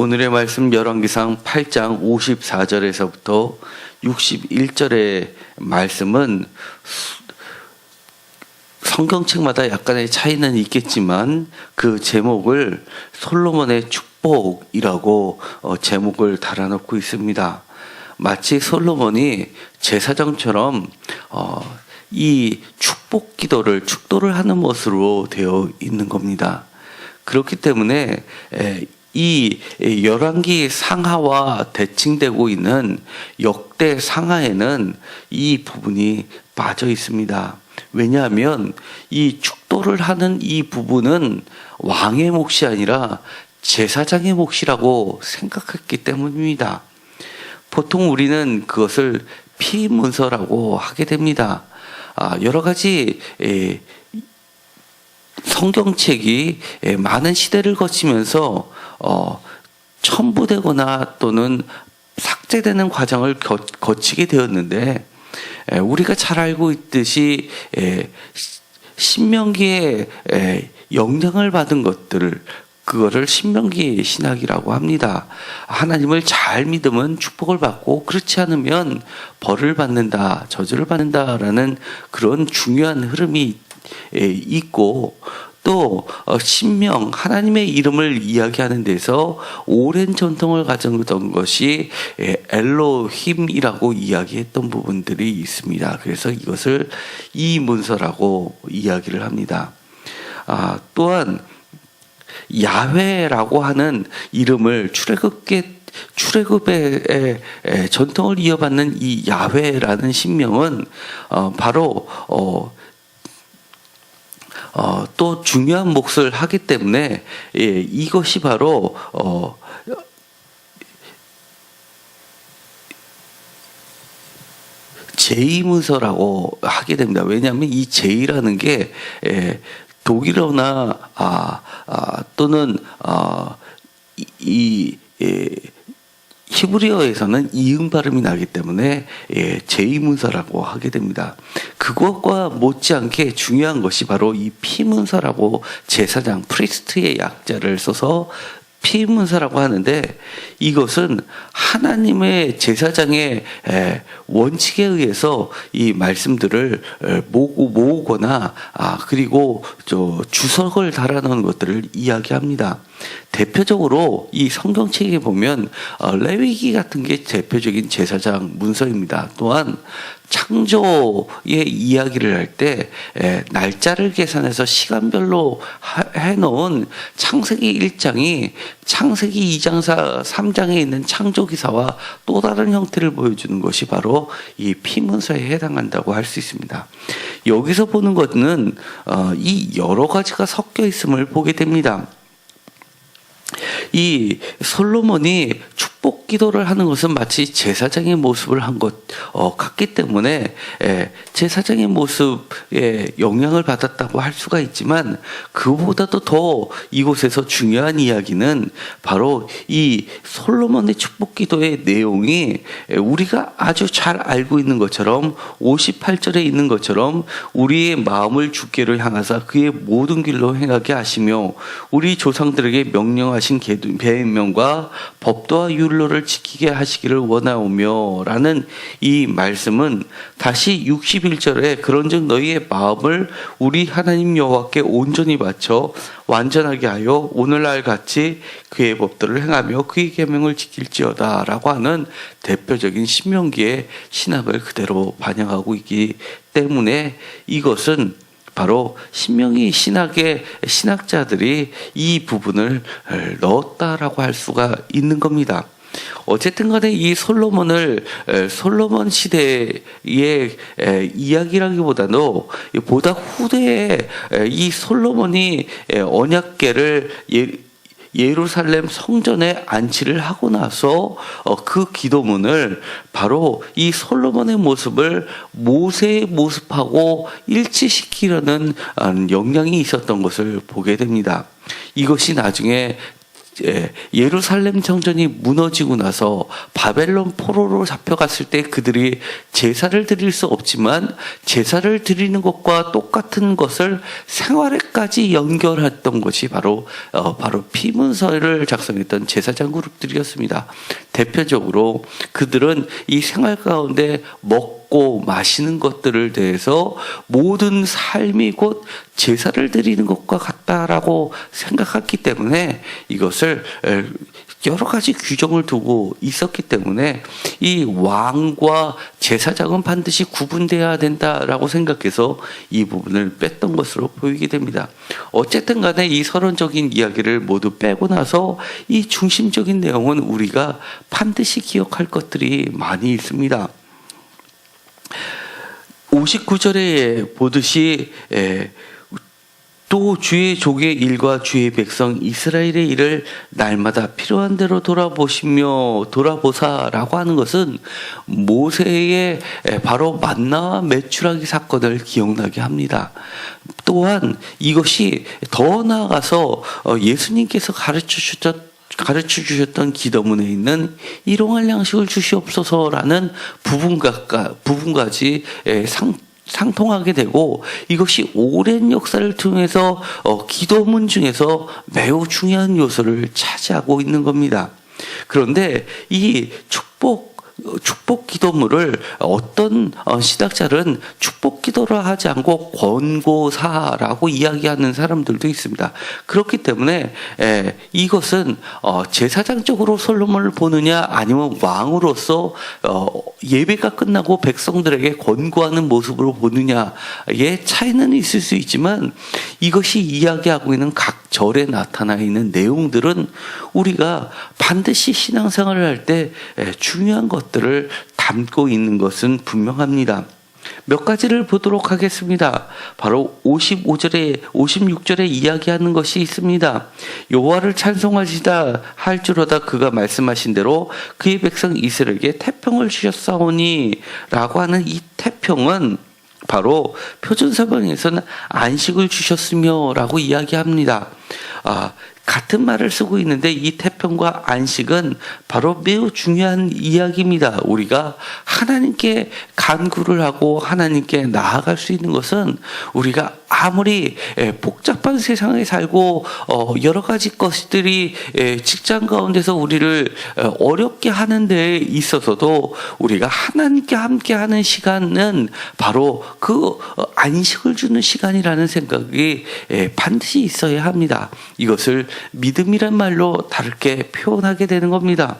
오늘의 말씀 열왕기상 8장 54절에서부터 61절의 말씀은 성경책마다 약간의 차이는 있겠지만 그 제목을 솔로몬의 축복이라고 제목을 달아놓고 있습니다. 마치 솔로몬이 제사장처럼 이 축복 기도를 축도를 하는 것으로 되어 있는 겁니다. 그렇기 때문에 이 열왕기 상하와 대칭되고 있는 역대 상하에는 이 부분이 빠져 있습니다. 왜냐하면 이 축도를 하는 이 부분은 왕의 몫이 아니라 제사장의 몫이라고 생각했기 때문입니다. 보통 우리는 그것을 피문서라고 하게 됩니다. 여러 가지 성경책이 많은 시대를 거치면서 첨부되거나 또는 삭제되는 과정을 거치게 되었는데, 우리가 잘 알고 있듯이 신명기에 영향을 받은 것들을 그거를 신명기 신학이라고 합니다. 하나님을 잘 믿으면 축복을 받고 그렇지 않으면 벌을 받는다, 저주를 받는다라는 그런 중요한 흐름이 있고, 또 신명 하나님의 이름을 이야기하는 데서 오랜 전통을 가졌던 것이 엘로힘이라고 이야기했던 부분들이 있습니다. 그래서 이것을 이문서라고 이야기를 합니다. 또한 야훼라고 하는 이름을 출애굽의 전통을 이어받는 이 야훼라는 신명은 바로 또 중요한 몫을 하기 때문에 이것이 바로 제2문서라고 하게 됩니다. 왜냐하면 이 제2라는 게 독일어나 또는 히브리어에서는 이응 발음이 나기 때문에 제2문서라고 하게 됩니다. 그것과 못지않게 중요한 것이 바로 이 피문서라고 제사장 프리스트의 약자를 써서 피문서라고 하는데, 이것은 하나님의 제사장의 원칙에 의해서 이 말씀들을 모으거나 그리고 주석을 달아놓은 것들을 이야기합니다. 대표적으로 이 성경책에 보면 레위기 같은 게 대표적인 제사장 문서입니다. 또한 창조의 이야기를 할 때 날짜를 계산해서 시간별로 해놓은 창세기 1장이 창세기 2장 3장에 있는 창조기사와 또 다른 형태를 보여주는 것이 바로 이 피문서에 해당한다고 할 수 있습니다. 여기서 보는 것은 이 여러 가지가 섞여 있음을 보게 됩니다. 이 솔로몬이 축복 기도를 하는 것은 마치 제사장의 모습을 한 것 같기 때문에 제사장의 모습에 영향을 받았다고 할 수가 있지만, 그보다도 더 이곳에서 중요한 이야기는 바로 이 솔로몬의 축복 기도의 내용이 우리가 아주 잘 알고 있는 것처럼 58절에 있는 것처럼 우리의 마음을 주께로 향하사 그의 모든 길로 행하게 하시며 우리 조상들에게 명령하신 계명과 법도와 율로를 지키게 하시기를 원하오며 라는 이 말씀은 다시 61절에 그런즉 너희의 마음을 우리 하나님 여호와께 온전히 바쳐 완전하게 하여 오늘날 같이 그의 법도를 행하며 그의 계명을 지킬지어다 라고 하는 대표적인 신명기의 신학을 그대로 반영하고 있기 때문에, 이것은 바로 신명기 신학의 신학자들이 이 부분을 넣었다라고 할 수가 있는 겁니다. 어쨌든 간에 이 솔로몬 시대의 이야기라기보다도 보다 후대에 이 솔로몬이 언약궤를 예루살렘 성전에 안치를 하고 나서 그 기도문을 바로 이 솔로몬의 모습을 모세의 모습하고 일치시키려는 영향이 있었던 것을 보게 됩니다. 이것이 나중에 예루살렘 성전이 무너지고 나서 바벨론 포로로 잡혀갔을 때 그들이 제사를 드릴 수 없지만 제사를 드리는 것과 똑같은 것을 생활에까지 연결했던 것이 바로 피문서를 작성했던 제사장 그룹들이었습니다. 대표적으로 그들은 이 생활 가운데 먹고 마시는 것들을 대해서 모든 삶이 곧 제사를 드리는 것과 같다라고 생각했기 때문에 이것을 여러 가지 규정을 두고 있었기 때문에 이 왕과 제사장은 반드시 구분되어야 된다라고 생각해서 이 부분을 뺐던 것으로 보이게 됩니다. 어쨌든 간에 이 서론적인 이야기를 모두 빼고 나서 이 중심적인 내용은 우리가 반드시 기억할 것들이 많이 있습니다. 59절에 보듯이 또 주의 족의 일과 주의 백성 이스라엘의 일을 날마다 필요한 대로 돌아보사라고 하는 것은 모세의 바로 만나와 메추라기 사건을 기억나게 합니다. 또한 이것이 더 나아가서 예수님께서 가르쳐 주셨던 기도문에 있는 일용할 양식을 주시옵소서라는 부분까지 상통하게 되고 이것이 오랜 역사를 통해서 기도문 중에서 매우 중요한 요소를 차지하고 있는 겁니다. 그런데 이 축복 기도문을 어떤 신학자는 축복 기도를 하지 않고 권고사라고 이야기하는 사람들도 있습니다. 그렇기 때문에 이것은 제사장적으로 솔로몬을 보느냐 아니면 왕으로서 예배가 끝나고 백성들에게 권고하는 모습으로 보느냐의 차이는 있을 수 있지만 이것이 이야기하고 있는 각 절에 나타나 있는 내용들은 우리가 반드시 신앙생활을 할 때 중요한 것들을 담고 있는 것은 분명합니다. 몇 가지를 보도록 하겠습니다. 바로 56절에 이야기하는 것이 있습니다. 여호와를 찬송하시다 할지로다 그가 말씀하신 대로 그의 백성 이스라엘에게 태평을 주셨사오니 라고 하는 이 태평은 바로 표준서명에서는 안식을 주셨으며 라고 이야기합니다. 같은 말을 쓰고 있는데 이 태평과 안식은 바로 매우 중요한 이야기입니다. 우리가 하나님께 간구를 하고 하나님께 나아갈 수 있는 것은 우리가 아무리 복잡한 세상에 살고 여러 가지 것들이 직장 가운데서 우리를 어렵게 하는 데에 있어서도 우리가 하나님께 함께하는 시간은 바로 그 안식을 주는 시간이라는 생각이 반드시 있어야 합니다. 이것을 믿음이란 말로 다르게 표현하게 되는 겁니다.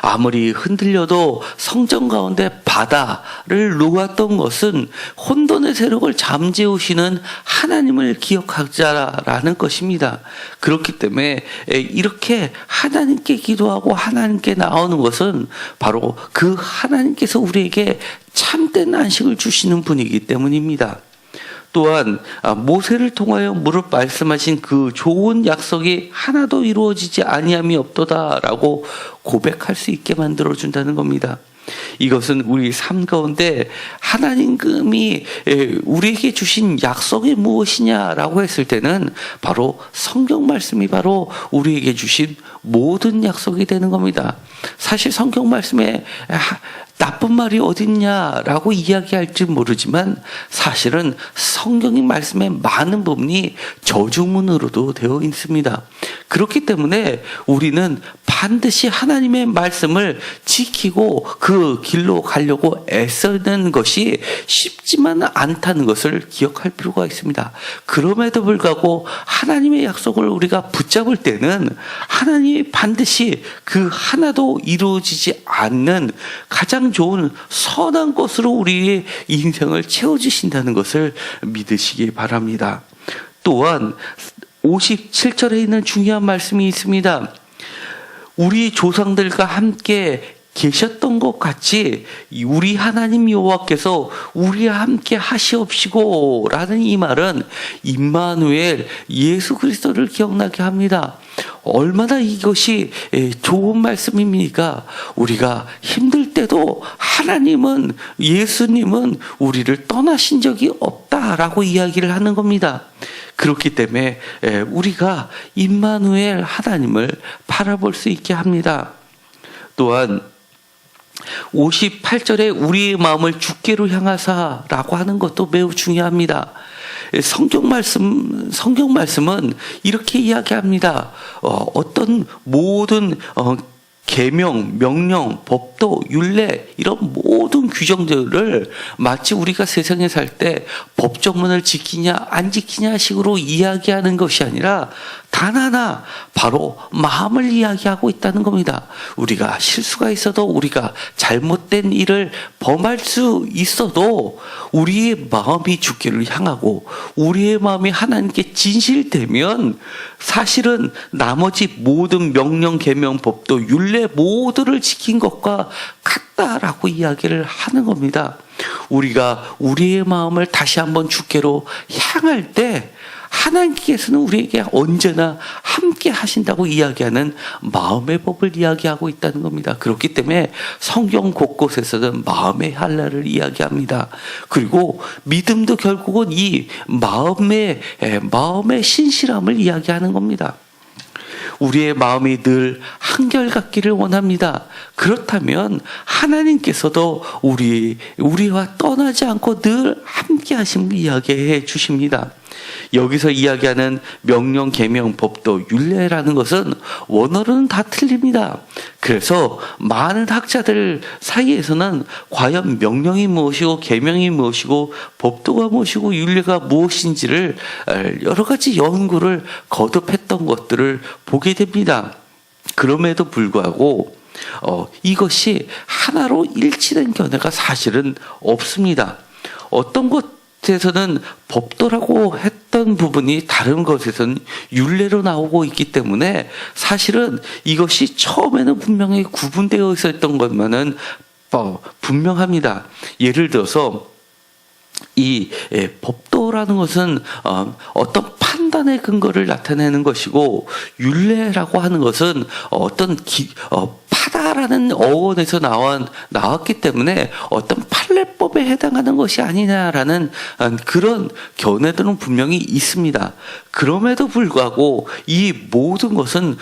아무리 흔들려도 성전 가운데 바다를 놓았던 것은 혼돈의 세력을 잠재우시는 하나님을 기억하자라는 것입니다. 그렇기 때문에 이렇게 하나님께 기도하고 하나님께 나오는 것은 바로 그 하나님께서 우리에게 참된 안식을 주시는 분이기 때문입니다. 또한 모세를 통하여 무릇 말씀하신 그 좋은 약속이 하나도 이루어지지 아니함이 없도다라고 고백할 수 있게 만들어준다는 겁니다. 이것은 우리 삶 가운데 하나님이 우리에게 주신 약속이 무엇이냐라고 했을 때는 바로 성경 말씀이 바로 우리에게 주신 모든 약속이 되는 겁니다. 사실 성경 말씀에 나쁜 말이 어딨냐라고 이야기할지 모르지만 사실은 성경의 말씀에 많은 부분이 저주문으로도 되어 있습니다. 그렇기 때문에 우리는 반드시 하나님의 말씀을 지키고 그 길로 가려고 애쓰는 것이 쉽지만 않다는 것을 기억할 필요가 있습니다. 그럼에도 불구하고 하나님의 약속을 우리가 붙잡을 때는 하나님이 반드시 그 하나도 이루어지지 않는 가장 좋은 선한 것으로 우리의 인생을 채워주신다는 것을 믿으시기 바랍니다. 또한 57절에 있는 중요한 말씀이 있습니다. 우리 조상들과 함께 계셨던 것 같이 우리 하나님 여호와께서 우리와 함께 하시옵시고 라는 이 말은 임마누엘 예수 그리스도를 기억나게 합니다. 얼마나 이것이 좋은 말씀입니까? 우리가 힘들 때도 하나님은 예수님은 우리를 떠나신 적이 없다라고 이야기를 하는 겁니다. 그렇기 때문에 우리가 임마누엘 하나님을 바라볼 수 있게 합니다. 또한 58절에 우리의 마음을 주께로 향하사라고 하는 것도 매우 중요합니다. 성경 말씀은 이렇게 이야기합니다. 어떤 모든 계명, 명령, 법도, 율례 이런 모든 규정들을 마치 우리가 세상에 살 때 법정문을 지키냐 안 지키냐 식으로 이야기하는 것이 아니라 단 하나 바로 마음을 이야기하고 있다는 겁니다. 우리가 실수가 있어도 우리가 잘못된 일을 범할 수 있어도 우리의 마음이 주께를 향하고 우리의 마음이 하나님께 진실되면 사실은 나머지 모든 명령, 계명, 법도, 율례 모두를 지킨 것과 같다라고 이야기를 하는 겁니다. 우리가 우리의 마음을 다시 한번 주께로 향할 때 하나님께서는 우리에게 언제나 함께 하신다고 이야기하는 마음의 법을 이야기하고 있다는 겁니다. 그렇기 때문에 성경 곳곳에서는 마음의 할례를 이야기합니다. 그리고 믿음도 결국은 이 마음의 신실함을 이야기하는 겁니다. 우리의 마음이 늘 한결같기를 원합니다. 그렇다면 하나님께서도 우리와 떠나지 않고 늘 함께 하심을 이야기해 주십니다. 여기서 이야기하는 명령, 계명, 법도, 율례라는 것은 원어로는 다 틀립니다. 그래서 많은 학자들 사이에서는 과연 명령이 무엇이고 계명이 무엇이고 법도가 무엇이고 율례가 무엇인지를 여러 가지 연구를 거듭했던 것들을 보게 됩니다. 그럼에도 불구하고 이것이 하나로 일치된 견해가 사실은 없습니다. 어떤 것에서는 법도라고 했던 부분이 다른 것에서는 율례로 나오고 있기 때문에 사실은 이것이 처음에는 분명히 구분되어 있었던 것만은 분명합니다. 예를 들어서 이 법도라는 것은 어떤 판단의 근거를 나타내는 것이고 율례라고 하는 것은 어떤 파다라는 어원에서 나왔기 때문에 어떤 판례법에 해당하는 것이 아니냐라는 그런 견해들은 분명히 있습니다. 그럼에도 불구하고 이 모든 것은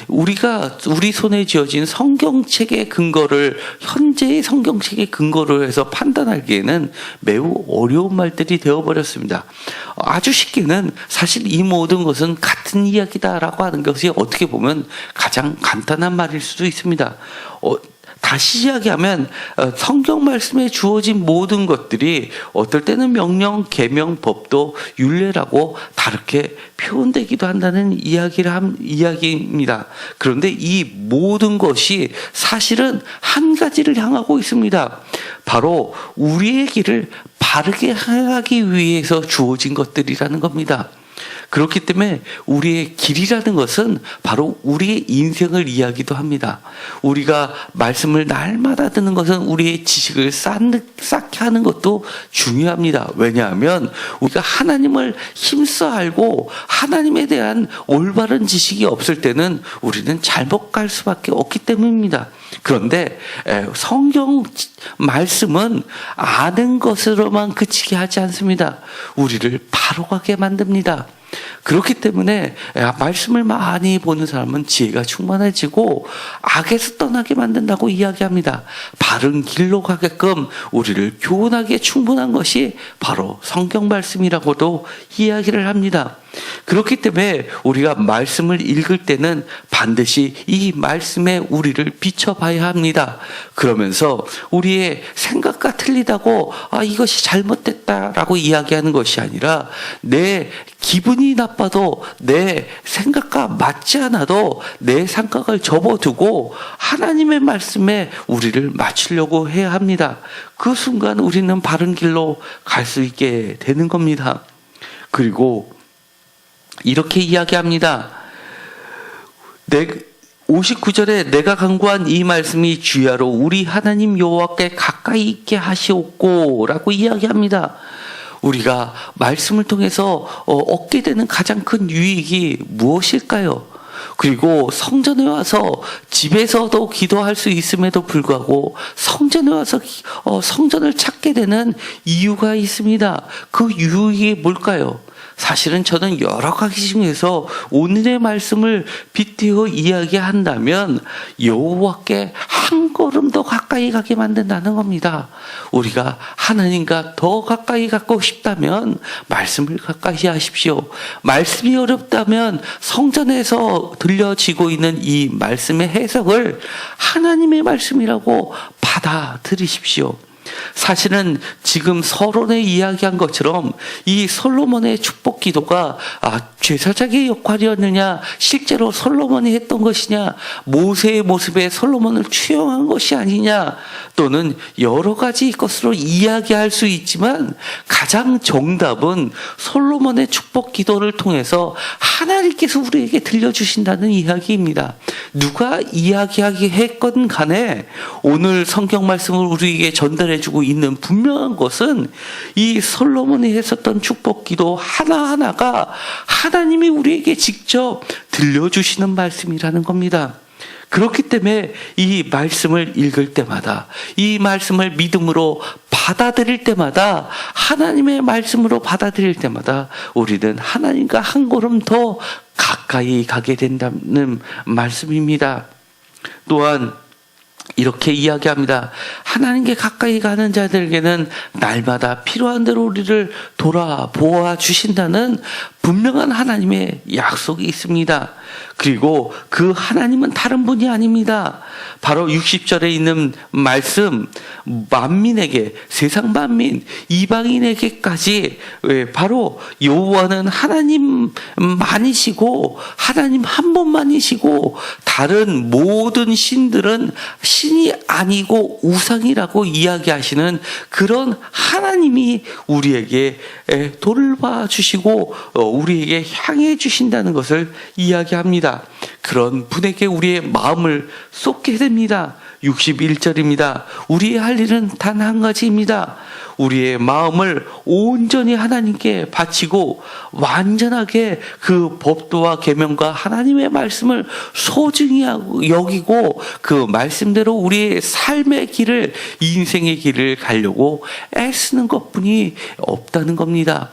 우리 손에 쥐어진 성경책의 근거를 현재의 성경책의 근거로 해서 판단하기에는 매우 어려운 말들이 되어버렸습니다. 아주 쉽게는 사실 이 모든 것은 같은 이야기다라고 하는 것이 어떻게 보면 가장 간단한 말일 수도 있습니다. 다시 이야기하면 성경 말씀에 주어진 모든 것들이 어떨 때는 명령, 계명, 법도, 율례라고 다르게 표현되기도 한다는 이야기입니다. 그런데 이 모든 것이 사실은 한 가지를 향하고 있습니다. 바로 우리의 길을 바르게 하기 위해서 주어진 것들이라는 겁니다. 그렇기 때문에 우리의 길이라는 것은 바로 우리의 인생을 이야기도 합니다. 우리가 말씀을 날마다 듣는 것은 우리의 지식을 쌓게 하는 것도 중요합니다. 왜냐하면 우리가 하나님을 힘써 알고 하나님에 대한 올바른 지식이 없을 때는 우리는 잘못 갈 수밖에 없기 때문입니다. 그런데 성경 말씀은 아는 것으로만 그치게 하지 않습니다. 우리를 바로 가게 만듭니다. 그렇기 때문에 말씀을 많이 보는 사람은 지혜가 충만해지고 악에서 떠나게 만든다고 이야기합니다. 바른 길로 가게끔 우리를 교훈하기에 충분한 것이 바로 성경 말씀이라고도 이야기를 합니다. 그렇기 때문에 우리가 말씀을 읽을 때는 반드시 이 말씀에 우리를 비춰봐야 합니다. 그러면서 우리의 생각과 틀리다고 이것이 잘못됐다라고 이야기하는 것이 아니라 내 기분이 나빠도 내 생각과 맞지 않아도 내 생각을 접어두고 하나님의 말씀에 우리를 맞추려고 해야 합니다. 그 순간 우리는 바른 길로 갈 수 있게 되는 겁니다. 그리고 이렇게 이야기합니다. 59절에 내가 간구한 이 말씀이 주야로 우리 하나님 여호와께 가까이 있게 하시옵고 라고 이야기합니다. 우리가 말씀을 통해서 얻게 되는 가장 큰 유익이 무엇일까요? 그리고 성전에 와서 집에서도 기도할 수 있음에도 불구하고 성전에 와서 성전을 찾게 되는 이유가 있습니다. 그 유익이 뭘까요? 사실은 저는 여러 가지 중에서 오늘의 말씀을 빗대어 이야기한다면 여호와께 한 걸음 더 가까이 가게 만든다는 겁니다. 우리가 하나님과 더 가까이 가고 싶다면 말씀을 가까이 하십시오. 말씀이 어렵다면 성전에서 들려지고 있는 이 말씀의 해석을 하나님의 말씀이라고 받아들이십시오. 사실은 지금 서론에 이야기한 것처럼 이 솔로몬의 축복 기도가 제사장의 역할이었느냐, 실제로 솔로몬이 했던 것이냐, 모세의 모습에 솔로몬을 추영한 것이 아니냐, 또는 여러 가지 것으로 이야기할 수 있지만 가장 정답은 솔로몬의 축복 기도를 통해서 하나님께서 우리에게 들려주신다는 이야기입니다. 누가 이야기하게 했건 간에 오늘 성경 말씀을 우리에게 전달해주고 있는 분명한 것은 이 솔로몬이 했었던 축복 기도 하나하나가 하나님이 우리에게 직접 들려주시는 말씀이라는 겁니다. 그렇기 때문에 이 말씀을 읽을 때마다, 이 말씀을 믿음으로 받아들일 때마다, 하나님의 말씀으로 받아들일 때마다 우리는 하나님과 한 걸음 더 가까이 가게 된다는 말씀입니다. 또한 이렇게 이야기합니다. 하나님께 가까이 가는 자들에게는 날마다 필요한 대로 우리를 돌아보아 주신다는 분명한 하나님의 약속이 있습니다. 그리고 그 하나님은 다른 분이 아닙니다. 바로 60절에 있는 말씀, 만민에게, 세상 만민, 이방인에게까지 바로 여호와는 하나님만이시고 하나님 한 분만이시고 다른 모든 신들은 신이 아니고 우상이라고 이야기하시는 그런 하나님이 우리에게 돌봐 주시고 우리에게 향해 주신다는 것을 이야기합니다. 그런 분에게 우리의 마음을 쏟게 됩니다. 61절입니다. 우리의 할 일은 단 한 가지입니다. 우리의 마음을 온전히 하나님께 바치고 완전하게 그 법도와 계명과 하나님의 말씀을 소중히 여기고 그 말씀대로 우리의 삶의 길을, 인생의 길을 가려고 애쓰는 것뿐이 없다는 겁니다.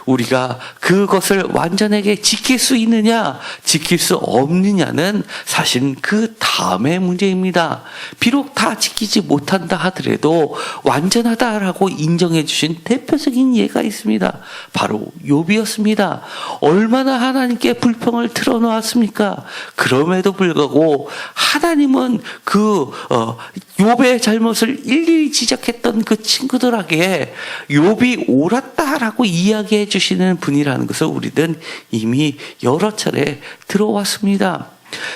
우리가 그것을 완전하게 지킬 수 있느냐, 지킬 수 없느냐는 사실 그 다음의 문제입니다. 비록 다 지키지 못한다 하더라도 완전하다라고 인정해 주신 대표적인 예가 있습니다. 바로 욥이었습니다. 얼마나 하나님께 불평을 틀어놓았습니까? 그럼에도 불구하고 하나님은 그 욥의 잘못을 일일이 지적했던 그 친구들에게 욥이 옳았다라고 이야기해 주시는 분이라는 것을 우리는 이미 여러 차례 들어왔습니다.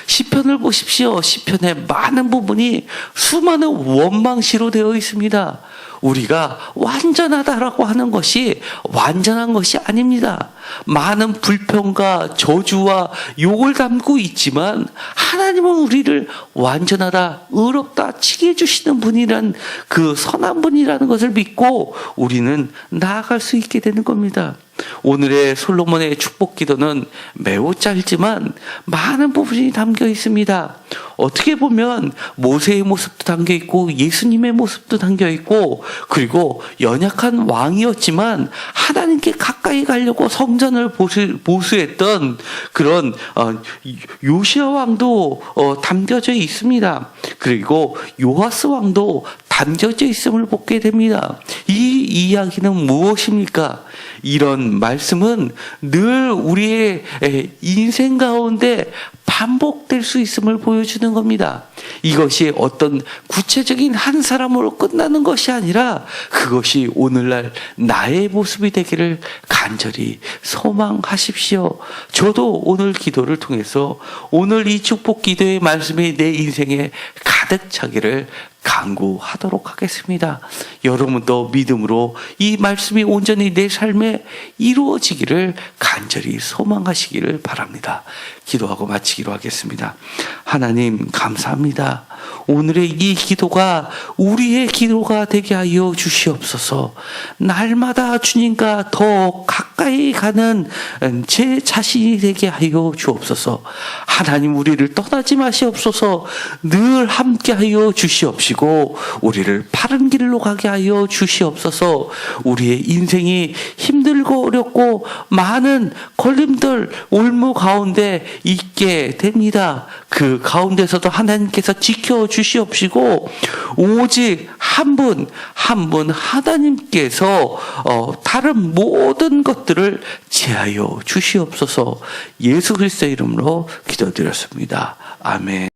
시편을 보십시오. 시편의 많은 부분이 수많은 원망시로 되어 있습니다. 우리가 완전하다라고 하는 것이 완전한 것이 아닙니다. 많은 불평과 저주와 욕을 담고 있지만 하나님은 우리를 완전하다, 의롭다, 치게 해주시는 분이란 그 선한 분이라는 것을 믿고 우리는 나아갈 수 있게 되는 겁니다. 오늘의 솔로몬의 축복 기도는 매우 짧지만 많은 부분이 담겨 있습니다. 어떻게 보면 모세의 모습도 담겨 있고 예수님의 모습도 담겨 있고 그리고 연약한 왕이었지만 하나님께 가까이 가려고 성전을 보수했던 그런 요시야 왕도 담겨져 있습니다. 그리고 요아스 왕도 담겨져 있음을 보게 됩니다. 이 이야기는 무엇입니까? 이런 말씀은 늘 우리의 인생 가운데 반복될 수 있음을 보여주는 겁니다. 이것이 어떤 구체적인 한 사람으로 끝나는 것이 아니라 그것이 오늘날 나의 모습이 되기를 간절히 소망하십시오. 저도 오늘 기도를 통해서 오늘 이 축복 기도의 말씀이 내 인생에 가득 차기를 간구하도록 하겠습니다. 여러분도 믿음으로 이 말씀이 온전히 내 삶에 이루어지기를 간절히 소망하시기를 바랍니다. 기도하고 마치기로 하겠습니다. 하나님 감사합니다. 오늘의 이 기도가 우리의 기도가 되게 하여 주시옵소서. 날마다 주님과 더 가까이 가는 제 자신이 되게 하여 주옵소서. 하나님 우리를 떠나지 마시옵소서. 늘 함께 하여 주시옵시고 주시고 우리를 바른 길로 가게 하여 주시옵소서. 우리의 인생이 힘들고 어렵고 많은 걸림돌 올무 가운데 있게 됩니다. 그 가운데서도 하나님께서 지켜 주시옵시고 오직 한 분 하나님께서 다른 모든 것들을 제하여 주시옵소서. 예수 그리스도의 이름으로 기도드렸습니다. 아멘.